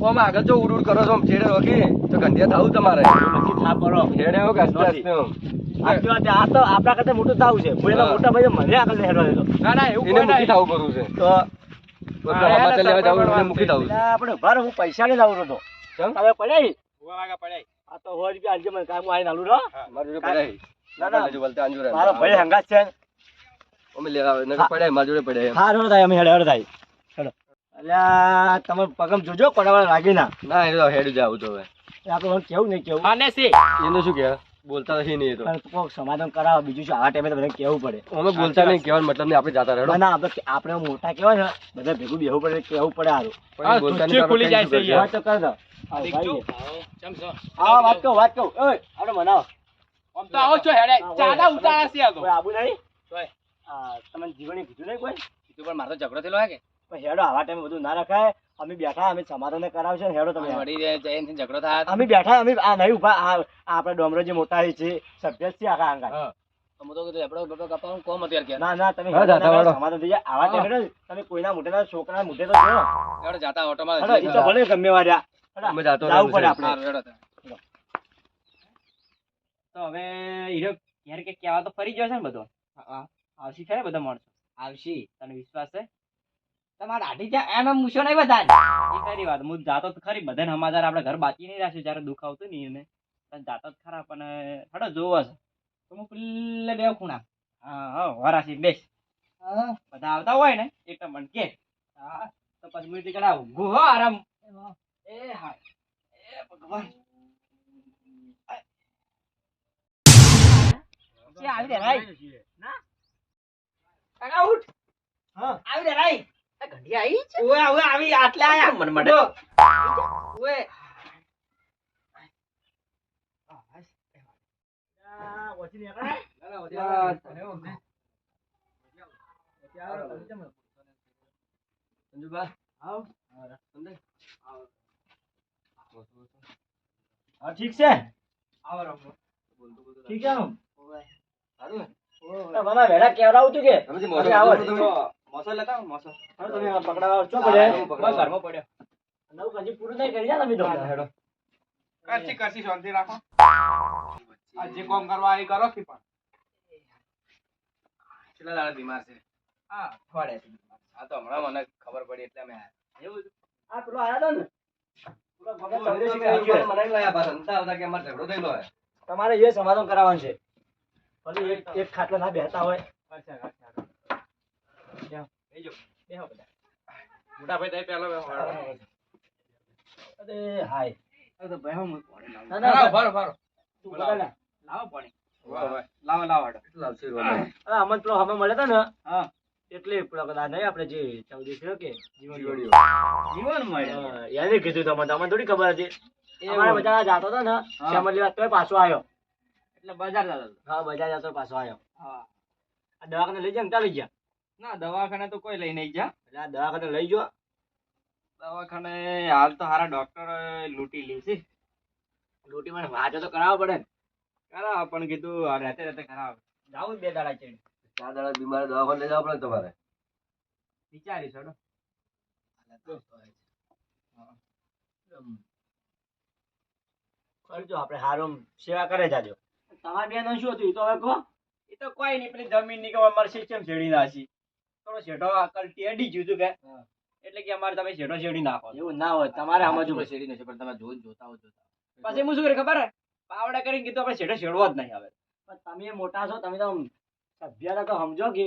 ઓમ આગળ જો ઉડ કરો છો છેડે રોકી તો ગંધિયા થાવું તમારે નક્કી થા પડો છેડે હો કે આસ્તે સાચી વાત છે. આ તો આપણા કરતા મોટું થાવું છે. કોઈ એના મોટા ભાઈ મને આગળ હેડવા દેતો. ના ના એવું એને કોઈ મૂકી નહીં. થાવું પડવું છે તો સમાચાર લેવા જાવ એને મૂકી થાવું છે આપણે ભાર હું પૈસા ને લાવું હતો. ચમ? તમે પડ્યા ઉભા વાગા પડ્યા. આ તો 100 રૂપિયા આલજો મને કામ આવીને આલું રહો. મારી જોડે પડ્યા ના, ના. લેજો બોલતા અંજુર મારો ભાઈ હંગાત છે. અમે લેવા આવે નકર પડ્યા મારી જોડે પડ્યા એમ હા હેડો થાય અમે હેડો થાય હેડો. અલ્યા તમે પગમ જોજો કોડાવાળા લાગી ના. ના એ તો હેડ જાવ તો હવે આપણે કેવું નહીં કેવું. અને સી એનું શું કે બોલતા નથી નહીં એ તો પણ કોક સમાધાન કરાવો. બીજું શું આવા ટાઈમે તો બધાને કેવું પડે. અમે બોલતા નહીં કહેવાનો મતલબ નહીં આપણે જાતા રહેડો ના ના આપણે મોટા કહેવાય ને બધા ભેગું બેહવું પડે કેવું પડે સારું. પણ બોલતા નહીં ખુલી જાય છે યાર. વાત તો કર દો. આવો દીક ભાઈ. જો. ચમ છો. આવો વાત કહું ઓય આપણે મનાવો. આમ તો આવો છો હેડે. ચાદા ઉતારા છે આ તો. કોઈ આબુ નહીં. તોય. તમને જીવણી કીધું નહીં કોઈ. કીધું પણ મારો ઝઘડો થયેલો હે કે પણ હેડો આવા ટાઈમે બધું ના રખાય. અમે બેઠા અમે સમાધાન કરાવશે ને હેડો તમે. વળી જઈને ઝઘડો થાય અમે બેઠા અમે આ નહીં ઉભા આપણે ડોમરો જે મોટા છે સભ્ય છે આખા આંગા. તો હું તો કીધું લેબડો બેબડો કપાવું કોમ અત્યારે કે ના ના તમે હા, જાતા વાળો. સમાધાન થઈ જાય. આવા ટાઈમે ને તમે કોઈના મોઢેના છોકરા મોઢે તો જો. હેડો જાતા ઓટોમાં હેડો, ઈ તો ભલે ગમે વાર્યા. અમે જાતો જાવું પડે રહેવું છે. આપણે. હેડો તો હવે હીરો ઘેર કે કહેવા તો ફરી ગયો છે ને બધો આવશી ખરે બધા માણસો આવશી તને વિશ્વાસ છે તમારે આઢી ત્યાં એમ મૂછો નહીં બધા એ ખરી વાત હું જાતો જ ખરી બધાને સમાચાર આપણે ઘર બાકી નહીં રાખ્યું જયારે દુઃખ આવતું નહીં એને તને જાતો જ ખરા પણ હડો જોવો છે તો હું પેલે બે ખૂણા હા વરાસી બેસ બધા આવતા હોય ને એક મન કે હા તો પછી મીઠી કડાવું ગુહો આરામ એ હા એ ભગવાન આવી રે રાઈ ના કાકા ઉઠ હા. આવી રે રાઈ આ ઘંટી આવી છે. ઓય ઓય આવી આટલા આયા મન માટે. ઓય આ ઓછી નીકળે. સંજુબા આવ. સમજે? હા ઠીક છે. આવો રમો ઠીક છે આમ. સારું ને? મને વહેલા કેવડાવું તું કે તમે જે તમે મોઢું આવો. બોલો તમે. મોસો લેતા આવો, મોસો હવે તમે આ પકડાવા ચો પડે. બસ ઘરમાં પડ્યો નવું હજી પૂરું નહીં કરી જા તમે તો. હેડો. કરશી કરશી શાંતિ રાખો આ જે કામ કરવા એ કરો કે પણ કેટલા દાડા બીમાર છે હા ખોડે આ તો હમણાં મને ખબર પડી એટલે અમે આયા. એવું આ પેલો આયા તો ને પેલો ભગત તમે સંદેશી તમે કરી ગયો. મનાઈ લાયા પાછા. નતા આવતા કે અમારે ઝઘડો થયેલો હે. તમારે એ સમાધાન કરાવવાનું છે. ભલે એક ખાટલા ના બેહતા હોય. બેહો બધા મોટા ભાઈ તમે પહેલો બેહો. અરે હાય. હવે તો બેહો હું પાણી લાવું. ના ના, ના ભરો ભરો તું પકડ લે. લાવો પાણી વાહ, વાહ. લાવો લાવો હડો કેટલું આવશે એ વાળો? અરે અમન પેલો હમે મળ્યો તો ને હા એટલે પેલો કદાચ નહીં આપણે જે ચૌદી થયો કે જીવડીઓ. જીવન મળે એને કીધું તમને થોડી ખબર હતી. એવું. અમારે બજાર જાતો હતો ને હા. શ્યામલ લેવા તોય પાછો આવ્યો. એટલે બજાર જતો હતો. હા બજાર જતો પાછો આવ્યો. હા આ દવાખાને લઈ જાય ને ત્યાં લઈ ગયા. ના દવાખાને તો કોઈ લઈ નહીં જા એટલે આ દવાખાને લઈ ગયો. દવાખાને હાલ તો હારા ડોક્ટર લૂંટી લી છે રોટી મને વાંચો તો કરાવવો પડે ને. કરાવ પણ કીધું આ રહેતે રહેતે કરાવ જાવું 2 દાડા ચડી 4 દાડા બીમાર દવાખાને લઈ જવા પડે ને તમારે. વિચારીશ હડો કરજો આપણે હારું સેવા કરે જાજો. તમારા બેન શું હતું એ તો હવે કહો. એ તો કોઈ નહીં પેલી જમીન ની કે અમારે સિસ્ટમ શેડી નાખી થોડો શેઠો અકલ ટેડી ગયું હતું કે એટલે કે અમારે તમે શેઠો શેડી નાખો એવું ના હોય તમારે સમજવું. શેડી નથી પણ તમે જોતા હો પછી હું શું કરે ખબર હે પાવડા કરીને કીધું આપણે શેઠો શેડવો જ નહીં હવે પણ તમે મોટા છો તમે તો સભ્યતા તો સમજો કે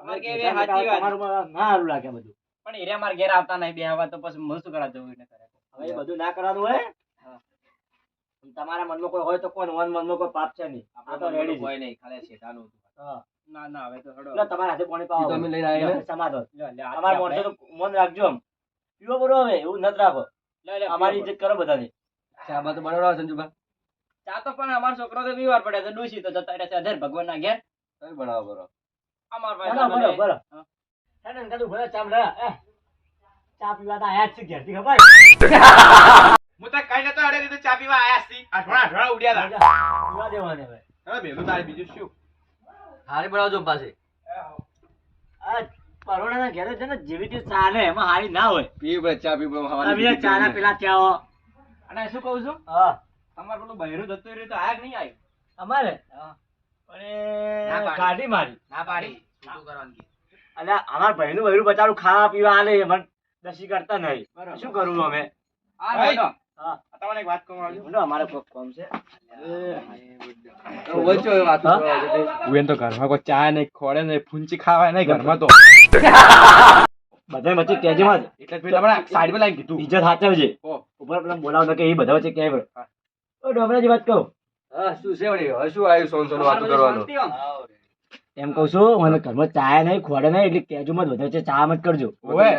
અમારે કે એ સાચી વાત. તમારું ના સારું લાગે બધું. પણ એરે અમારે ઘેર આવતા નહીં બે હવા તો પછી હું શું કરા જવું એને કરે હવે એ બધું ના કરવાનું હોય. હા. તમારા મનમાં કોઈ હોય તો કોઈ મનમાં કોઈ પાપ છે નહીં. આ તો રેડી છે. કોઈ નહીં ખાલી શેઠાનું હતું હા. ના ના હવે તો હડો લો તમારા હાથે પાણી ઈ પાવો. તો અમે લઈને આયા. સમાધાન. લે, લે, આ તમારા આપણે- માણસો તો મન રાખજો આમ. પીવો પડો હવે એવું નથી રાખો. લે, લે, અમારી પીવો ઇજ્જત કરો બધાની. ચા બા તો બનાવડાવો સંજુબા. ચા તો પણ અમારો છોકરો તો બીમાર પડે છે ડોશી તો જતા રહે છે અધેર ભગવાન ના ઘેર તમે બનાવો બરો. અમાર ના, ના, ભાઈ બરો, બરો. હા. હેને ને કીધું ભલે ચા મળે. ચા પીવા તો આયા જ છે ઘેરથી ખબર. હું તો કઈ નતો અડે દીધું ચા પીવા આયા છી અઠવાડા ઉડ્યા હતા પીવા દેવાની હવે. હવે મેલું તારે બીજું શું હારી બનાવજો પાછી. આ પરોણાના ઘેરે છે ને જેવી તે ચા ને એમાં હારી ના હોય. પી ભાઈ ચા પી ભાઈ, ખાવાની તમે ચા ના પેલા ચાઓ. અને શું કહું છું હા તમારે પેલું બહેરું જતું રહ્યું તો આયા કે નહીં આવ્યું? અમારે હા. પણ ના પાડી. ગાડી મારી. ના પાડી શું કરવાનું કે? અલ્યા અમાર ભાઈનું બૈરું બચારું ખાવા પીવા આલે મને દસી કરતા નહીં. બરાબર. શું કરું અમે? આ ભાઈ. બેઠો. હા તમને એક વાત કહું આવજો. બોલો, અમારે કોક કામ છે. વચ્ચે વાત હા? કરવા છે તે. હું એમ તો ઘરમાં કોઈ ચા નહીં ખોડે નહીં ફૂંચી ખાવાય નહીં ઘરમાં તો બધાય વચ્ચે કહેજેમાં જ. એટલે જ પેલા હમણાં સાઈડમાં લાવીને કીધું ઇજ્જત સાચવજે. ઓહ. ઉપર પેલા બોલાવ તો કે એ બધા વચ્ચે ક્યાંય પડે. ઓ ડોમરાજી વાત કહું. હા શું છે વળી? હવે શું આવ્યું સોન સોન વાતો કરવાનું? શાંતિ આમ. એમ કહું છું મને ઘરમાં ચા નહીં ખોડે નહીં એટલે કહેજોમાં જ બધા વચ્ચે ચા મત કરજો. ઓવે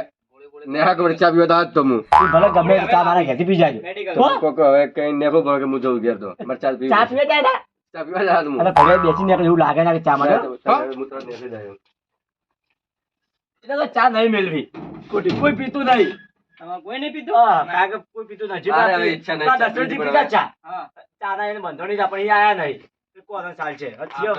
નેહા કવડી ચા પીવા તો આજ તો હું તું ભલે ગમે તે ચા મારા ઘરેથી પી જાજો. મેડિકલ. હો? કોક હવે કઈ નેફો ભરો કે હું જઉં ઘેર તો મારે ચા પીવી ચા છે. પીવા જાય તા? ચા પીવા જાય હું. અરે ભલે બેસીને આપણે એવું લાગે ના કે ચા માટે. હું તરત નેફે જાય. એટલે તો ચા નહીં મેળવી. કોઈ પીતું નહીં. તમારે કોઈ નહીં પીતું? હા, કારણ કે કોઈ પીતું નથી. અરે હવે ઈચ્છા નહીં. પેલા દસરથજી પીતા ચા. હા. ચાના એને બંધોણી છે, પણ ઈ આયા નહીં. એ કોનો સાલ છે? હથિયો.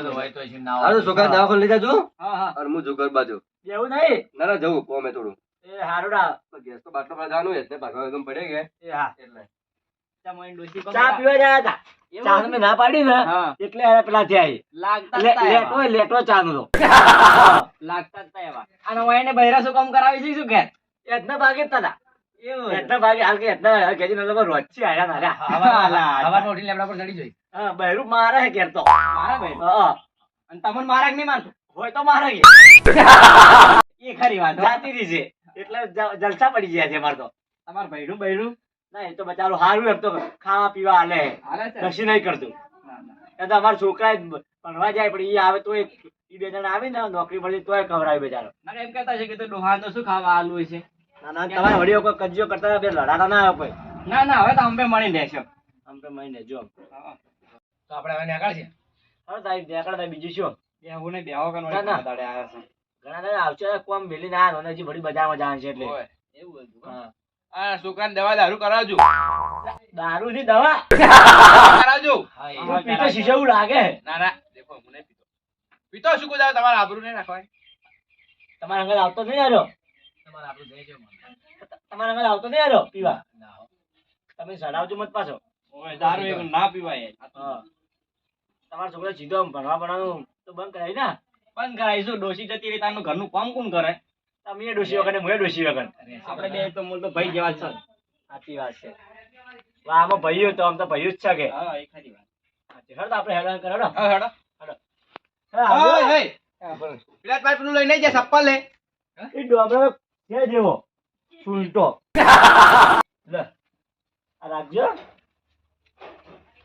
હાલો છોકરા દવાખાને લઈ જાજો. હા હા. અને હું જઉં ઘર બાજુ. એવું નહીં. ના ના જવું કોમે થોડું. એ હારુડા. તો ગેસ તો બાટલો પર જવાનું જ ને ભાગવા એકદમ પડે કે એ હા. એટલે ચા મોઈને ડોશી કોણ ચા પીવા ગયા હતા. એવું ચા હતું? તમે ના પાડી ને હા. એટલે આ પેલા ત્યાં આવી. લાગતા જ તા લેટો એવા. લેટો ચાનો તો. લાગતા જ તા એવા. અને વાઈને બૈરા શું કામ કરાવી છે શું ઘેર? એતના ભાગે જ હતા. એવું એતના ભાગે હાલ કે એતના કેજી નલો રોચી આયા ના ચડી જોઈ. હા બહેરું મારે હે ઘેર તો. મારા ભાઈ. હા અને તમને મારા કે નહીં મારતો? હોય તો મારે કે એ ખરી વાત. જાતી રહી છે એટલે જલસા પડી ગયા છે મારે તો. તમાર બૈરું બૈરું ના એ તો બચારું હારું એમ તો ખાવા પીવા હાલે હાલે છે? કશું નહીં કરતું. ના, ના. એ તો અમારા છોકરા ભણવા જાય પણ ઈ આવે તો એ બે જણા આવે ને નોકરી મળી તોય ખવડાવે બેચારો. ના, એમ કહેતા છે કે તો ડોહાને તો શું ખાવા આલુ હોય છે? ના ના તમારા વડીઓ કોઈ કજિયો કરતા બે લડાતા ના આવે કોઈ. ના ના હવે તો અંબે મળી લેશો. આમ તો મહિને જો તો આપણે હવે નીકળ છે હવે તારી દેખાડ બીજું શું બેહું ને બેહો કન ના, ના. દાડે આવ્યા છે. ઘણા દાડા આવશે કોમ વેલી ના આવે હજી વળી બજારમાં જવાનું છે એટલે ઓય. એવું હતું. હા. આ છોકરાને દવા દારૂ કરાવજો દારૂ ની દવા કરાવજો હા, એ તું વાત પીતો કરાય. શીશો એવું લાગે ના ના દેખો હું નહીં પીતો પીતો શું કુદાવ તમારે આબરૂ નહીં નાખવાય તમારા અંગલ આવતો નહીં આવ્યો તમારે આપણું જઈ જવું. તમારા અંગલ આવતો નહીં આવ્યો પીવા તમે સડાવજો મત પાછો. ઓય, દારૂ એક ના પીવાય. હા તમારા છોકરા સીધો આમ ભણવા ભણવાનું તો બંધ કરાવી ને બંધ કરાવીશું. ડોશી જતી રહી તારનું ઘરનું કામ કોણ કરે? તમે એ ડોશી વગર ને હું એ ડોશી વગર. આપણે બે તો મૂળ તો ભાઈ જેવા જ છે. સાચી વાત છે. વાહ, આમાં ભાઈઓ તો આમ તો ભાઈઓ જ છે કે હા, એ ખરી વાત. હેડ તો આપણે હેરાન કરો ને. હા હેડો હા, ઓય આવજો. હે પેલા ભાઈ પેલું લઈને જાય ચપ્પલ લે એ ડોમરો છે જેવો સુલટો લે આ રાખજો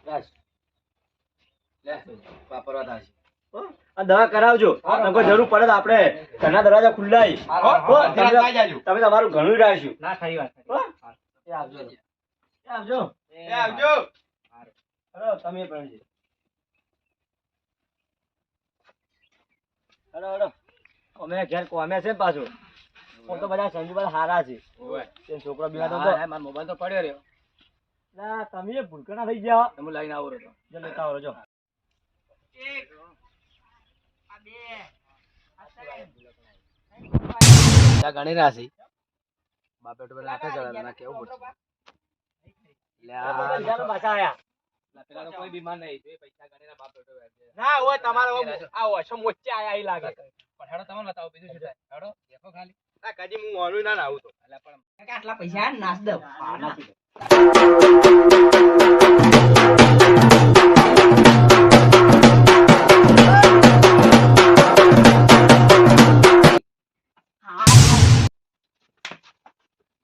બસ વાપરવા થાય છે. હો? આ દવા કરાવજો નકર જરૂર પડે તો આપણે ઘરના દરવાજા ખુલ્લા હી. હો, હો, અડધી રાત જાજો તમે તમારું ઘણું રાખ્યું ના ખરી વાત. હો? એ આવજો એ આવજો એ આવજો હેલો તમે પણ છે હેલો હેલો અમે ઘેર કોમે છે ને પાછું હું તો બધા સંજુભાઈ હારા છે ઓય તે છોકરો બીમાર તો મારો મોબાઈલ તો પડ્યો રહ્યો. ના તમે એ ભૂલકણા થઈ ગયા તમે લઈને આવો રહ્યો. જો લેતા આવો જો ગણી રાશિ બાપ બેટો પેલા હાથે ચડાવે ના કેવું પડશે. બીજાનો પાછા આયા પેલા તો કોઈ બીમાર નહીં. બે પૈસા ગણીને બાપ બેટો બેસે. ના ઓય તમારે આ ઓછો મોચે આયા ઈ લાગે પણ હેડો તમને બતાવો બીજું શું થાય. હેડો દેખો ખાલી. ના કદી હું મોનું ના આવું તો એટલે પણ આટલા પૈસા નાસ દઉં.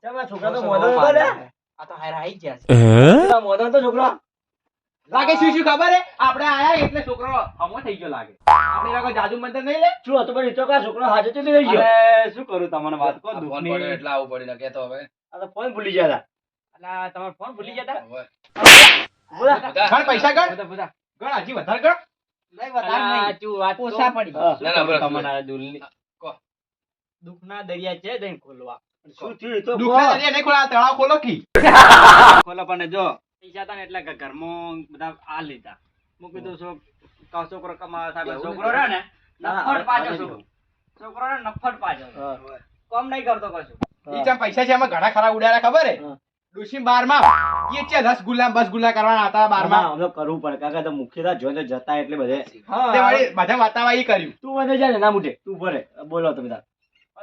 ચાલ આ છોકરા તો મોદો હતો લે આ તો હારા આઈ ગયા છે. આ મોદો તો છોકરો લાગે શું શું ખબર હે આપણે આયા એટલે છોકરો હમો થઈ ગયો લાગે આપણે એના કોઈ જાદુ મંત્ર નહીં લે શું હતું પણ એ તો કા છોકરો હાજર તો લઈ ગયો અરે શું કરું તમને વાત કહો ફોન દુઃખની. પડ્યો એટલે આવું પડ્યું ને કહેતો હવે આ તો ફોન ભૂલી ગયા અલા, તમારો ફોન ભૂલી ગયા તા? હવે. બોલા ગણ પૈસા ગણ બધા બધા. ગણ હજી વધારે ગણ નહીં, વધારે નહીં. ચૂ વાત તો ઓછા પડી. શું ના, ના, કરું બરાબર. તમારા દુલની? કહો. દુઃખના દરિયા છે જઈને ખોલવા. શું થયું એ તો દુકાન કહો. હજી નહીં ખોલા તળાવ ખોલો કી ખોલો પણ જો પૈસા હતા ને એટલે ઘરમાં બધા આ લીધા. હું કીધું છોકરો કમાવા થાય. છોકરો રહ્યો ને ના, નફ્ફટ પાછો આ છોકરો. છોકરાને નફટ પાછો હા. કોમ નહીં કરતો કશું ઈ ચમ પૈસા છે એમાં ઘણા ખરા ઉડાડ્યા ખબર હે હા. ડોશી 12 માં એ છે 10 ગુલા બસ ગુલા કરવાના હતા 12 માં અમે કરવું પડે કાકા તો મુખ્યતા જોઈને જતા એટલે બધે તે વળી બધા વાતાવા ઈ કર્યું તું મને જા ને ના મુઠે તું ભરે બોલો તમે તાર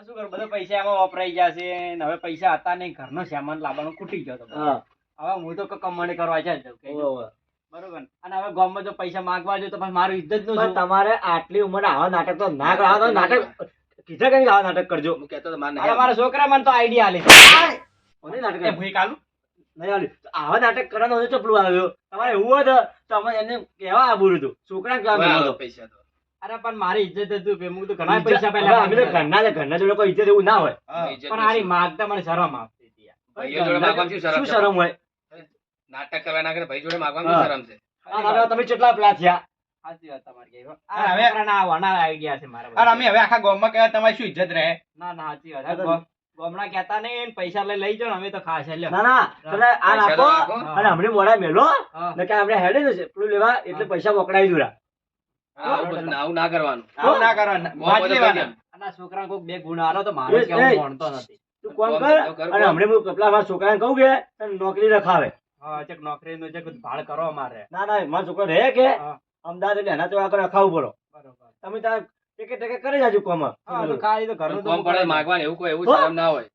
શું કરું બધા પૈસા એમાં વપરાઈ ગયા છે ને હવે પૈસા હતા નહીં ઘરનો સામાન લાવવાનો ખૂટી ગયો તો હા હવે હું તો કમાણી કરવા છે જ કહેજો. ઓવે. બરોબર ને? અને હવે ગામમાં જો પૈસા માંગવા જો તો પછી મારું ઇજ્જત નું પણ તમારે આટલી ઉંમરે આવા નાટક તો ના કરો આવા તો નાટક કીધા કઈ આવા નાટક કરજો હું કહેતો તો મારે અરે નહીં મારા છોકરા મને તો આઈડિયા આલી કોને નાટક એ ભૂઈ કાલું નહીં આલ્યું. તો આવા નાટક કરવાનો હોય તો ચપલું આવ્યો તમારે એવું હોય તો તમે એને કહેવા આબુરું હતું છોકરા કેવા આવવાનું. મેળવો તો. પૈસા તો અરે પણ મારી ઇજ્જત હતું કે હું તો ઘણા હવે પૈસા પહેલા અમે તો ઘરના જોડે કોઈ ઇજ્જત એવું ના હોય ઇજ્જત પણ આરી માગતા મને શરમ આવતી હતી યાર. ભાઈઓ જોડે માગવામાં શું શું શરમ છે? શરમ હોય નાટક કરવા ના કરે ભાઈ જોડે માગવામાં શું શરમ છે? આ નાટક તમે કેટલા પેલા થયા સાચી વાત તમારી કહેવી હો. અરે આ હવે- છોકરાના આવા ના આઈડિયા છે મારા અને બધા. અમે હવે આખા ગામમાં કહેવા તમારી શું ઇજ્જત રહે ના ના સાચી વાત આ ગામડા કહેતા નહીં ને પૈસા લઈ જાઓ ને અમે તો ખાસ લ્યો. ના ના તમે આ પૈસા તો નાખો નાખો. અને હમણાં મોડા મેલો હા. ને કે આપણે હેડે ને પેલું લેવા એટલે પૈસા મોકલાવી દઉં આવું ના કરવાનું. આવું ના કરવાનું બહુ વાંચી બધું લેવાના. કરી અને આ છોકરાને કોઈક બે ગુણ આલો તો મારો એ- કેવું એ. ભણતો નથી. તું કોમ કોમ કર તો કર, અને કોમ. હમણાં હું પેલા મારા છોકરાને કહું કે તને નોકરી રખાવે હા ચેક નોકરીનું ચેક ભાડ કરો અમારે. ના ના મારો છોકરો રહે કે હા. અમદાવાદ એટલે એના તો આગળ રખાવું પડો બરોબર. તમે તાર ટેકે ટેકે કરી જાજો કોમ હા તો ખાલી તો ઘરનું તો કોમ હું પડે કરી દઉં. માગવાનું એવું કોઈ એવું હો? શરમ ના હોય.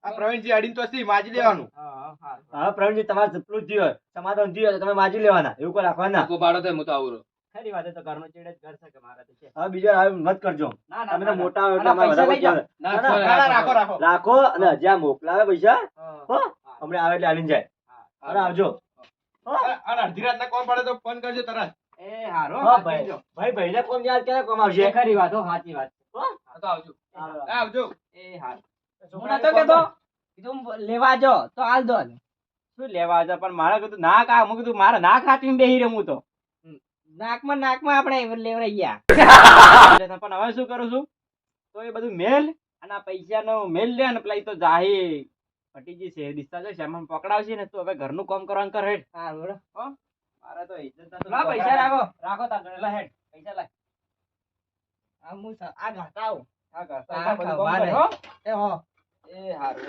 આ પ્રવીણજી અડીને તો સી માજી લેવાનું હા, હા. હા પ્રવીણજી તમારે જેટલું જ થયું હોય સમાધાન થયું હોય તો તમે માજી લેવાના એવું કોઈ રાખવાના ટૂંકો પાડો તો હું તો આવું રહું. ખરી વાત છે તો ઘરનું ચીડ જ ઘર છે કે મારે તો છે. હવે બીજો હવે મત કરજો ના ના તમે તો ના, મોટા હોય ના, એટલે અમારે પૈસા લઈ જાઓ. વધારે ના, ના, છોડ, ના, ના, રાખો રાખો રાખો અને જ્યાં મોકલાવે પૈસા હા. હો હમણાં આવે એટલે આલીને જાય હા. અને આવજો હો અને અડધી રાતના કોમ પડે તો ફોન કરજો તરત એ હારો હા, વાત ભાઈ કરજો. ભાઈને કોમ યાદ ક્યારે કોમ એ આવશે ખરી વાત હો સાચી વાત છે. હા, તો આવજો. આવજો એ હારું. હું છોકરાને નતો કોમ કહેતો કીધું લેવા જો તો હાલ દો શું લેવા જો પણ મારે કીધું નાક આ હું કીધું મારે નાક હાચવીને બેહી રહ્યો હું તો નાકમાં આપણે લેવરાઈ ગયા પણ હવે શું કરું છું તો એ બધું મેલ અને આ પૈસાનો મેલ લે ને પેલા ઈ તો જાહી ભટીજી છે દિશા છે શ્યામન પકડાવશે ને તું હવે ઘરનું કામ કરવાનું કર હેડ હા બોલો હો મારે તો ઇજ્જત ના પૈસા રાખો તાર ઘરે લા હેડ પૈસા લાય આ હું આ ઘાટા આવું આ ઘાટા બધું કામ કર, હો એ હારું